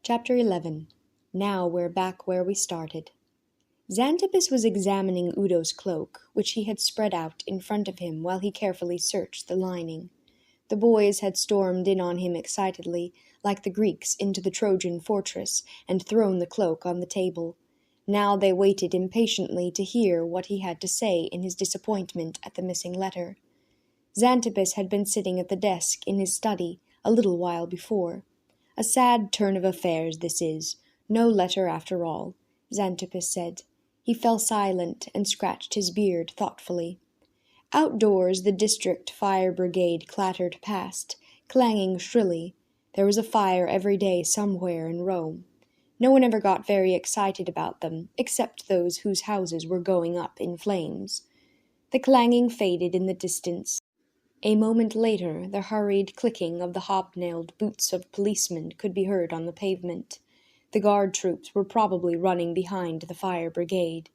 Chapter 11. Now we're back where we started. Xanthippus was examining Udo's cloak, which he had spread out in front of him while he carefully searched the lining. The boys had stormed in on him excitedly, like the Greeks into the Trojan fortress, and thrown the cloak on the table. Now they waited impatiently to hear what he had to say in his disappointment at the missing letter. Xanthippus had been sitting at the desk in his study a little while before. "A sad turn of affairs this is. No letter after all," Xanthippus said. He fell silent and scratched his beard thoughtfully. Outdoors the district fire brigade clattered past, clanging shrilly. There was a fire every day somewhere in Rome. No one ever got very excited about them, except those whose houses were going up in flames. The clanging faded in the distance. A moment later, the hurried clicking of the hobnailed boots of policemen could be heard on the pavement. The guard troops were probably running behind the fire brigade.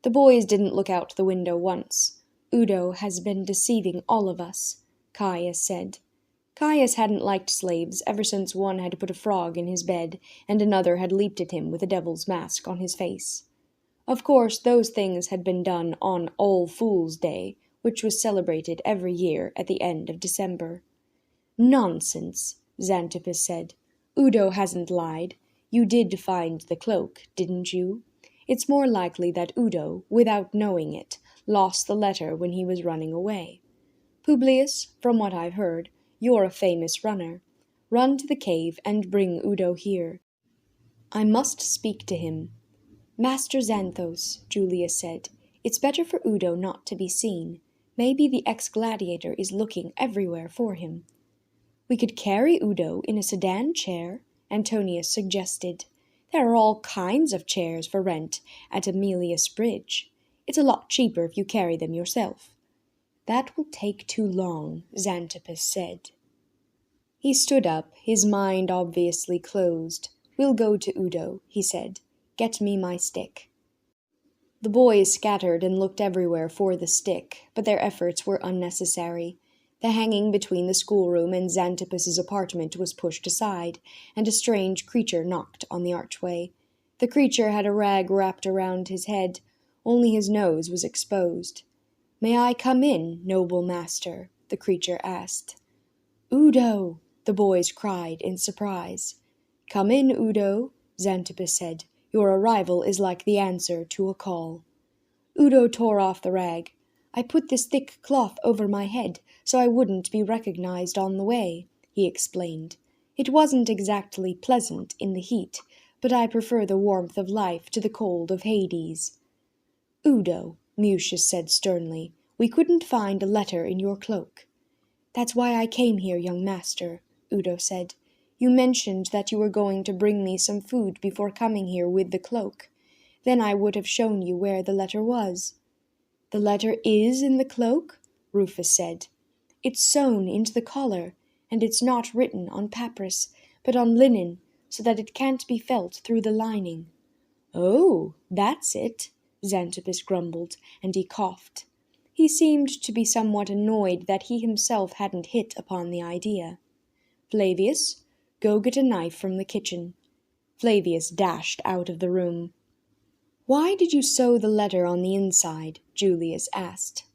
The boys didn't look out the window once. "Udo has been deceiving all of us," Caius said. Caius hadn't liked slaves ever since one had put a frog in his bed and another had leaped at him with a devil's mask on his face. Of course, those things had been done on All Fools' Day, which was celebrated every year at the end of December. "Nonsense," Xanthippus said. "Udo hasn't lied. You did find the cloak, didn't you? It's more likely that Udo, without knowing it, lost the letter when he was running away. Publius, from what I've heard, you're a famous runner. Run to the cave and bring Udo here. I must speak to him." "Master Xanthos," Julius said, "it's better for Udo not to be seen. Maybe the ex-gladiator is looking everywhere for him." "We could carry Udo in a sedan chair," Antonius suggested. "There are all kinds of chairs for rent at Emilius Bridge. It's a lot cheaper if you carry them yourself." "That will take too long," Xanthippus said. He stood up, his mind obviously closed. "We'll go to Udo," he said. "Get me my stick." The boys scattered and looked everywhere for the stick, but their efforts were unnecessary. The hanging between the schoolroom and Xanthippus's apartment was pushed aside, and a strange creature knocked on the archway. The creature had a rag wrapped around his head. Only his nose was exposed. "May I come in, noble master?" the creature asked. "Udo!" the boys cried in surprise. "Come in, Udo," Xanthippus said. "Your arrival is like the answer to a call." Udo tore off the rag. "I put this thick cloth over my head so I wouldn't be recognized on the way," he explained. "It wasn't exactly pleasant in the heat, but I prefer the warmth of life to the cold of Hades." "Udo," Mucius said sternly, "we couldn't find a letter in your cloak." "That's why I came here, young master," Udo said. "You mentioned that you were going to bring me some food before coming here with the cloak. Then I would have shown you where the letter was." "The letter is in the cloak?" Rufus said. "It's sewn into the collar, and it's not written on papyrus, but on linen, so that it can't be felt through the lining." "Oh, that's it," Xanthippus grumbled, and he coughed. He seemed to be somewhat annoyed that he himself hadn't hit upon the idea. "Flavius, go get a knife from the kitchen." Flavius dashed out of the room. "Why did you sew the letter on the inside?" Julius asked.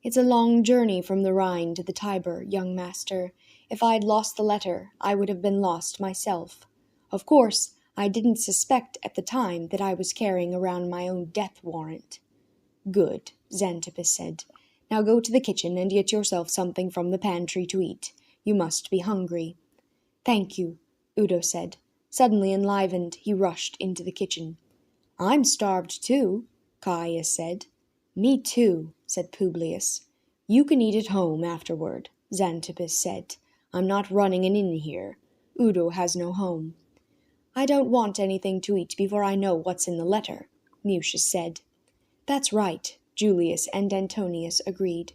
"It's a long journey from the Rhine to the Tiber, young master. If I'd lost the letter, I would have been lost myself. Of course, I didn't suspect at the time that I was carrying around my own death warrant." "Good," Xanthippus said. "Now go to the kitchen and get yourself something from the pantry to eat. You must be hungry." "Thank you," Udo said. Suddenly enlivened, he rushed into the kitchen. "I'm starved too," Caius said. "Me too," said Publius. "You can eat at home afterward," Xanthippus said. "I'm not running an inn here. Udo has no home." "I don't want anything to eat before I know what's in the letter," Mucius said. "That's right," Julius and Antonius agreed.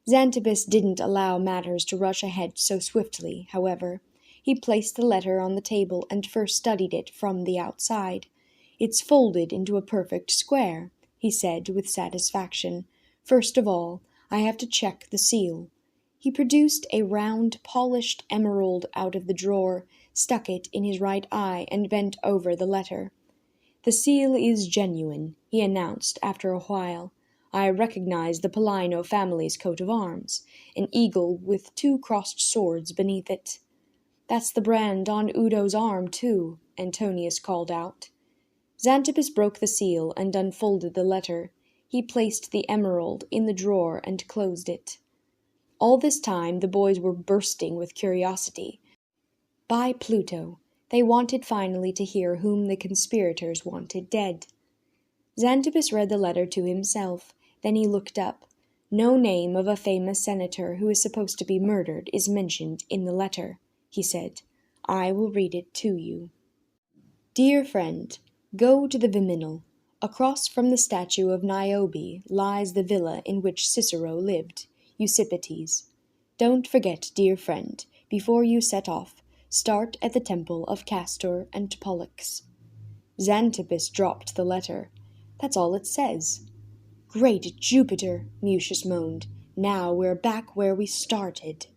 Xanthippus didn't allow matters to rush ahead so swiftly, however. He placed the letter on the table and first studied it from the outside. "It's folded into a perfect square," he said with satisfaction. "First of all, I have to check the seal." He produced a round, polished emerald out of the drawer, stuck it in his right eye, and bent over the letter. "The seal is genuine," he announced after a while. "I recognize the Polino family's coat of arms, an eagle with 2 crossed swords beneath it." "That's the brand on Udo's arm, too," Antonius called out. Xanthippus broke the seal and unfolded the letter. He placed the emerald in the drawer and closed it. All this time the boys were bursting with curiosity. By Pluto, they wanted finally to hear whom the conspirators wanted dead. Xanthippus read the letter to himself. Then he looked up. "No name of a famous senator who is supposed to be murdered is mentioned in the letter," he said. "I will read it to you. Dear friend, go to the Viminal. Across from the statue of Niobe lies the villa in which Cicero lived, Eusipetes. Don't forget, dear friend, before you set off, start at the temple of Castor and Pollux." Xanthippus dropped the letter. "That's all it says." "Great Jupiter," Mucius moaned. "Now we're back where we started."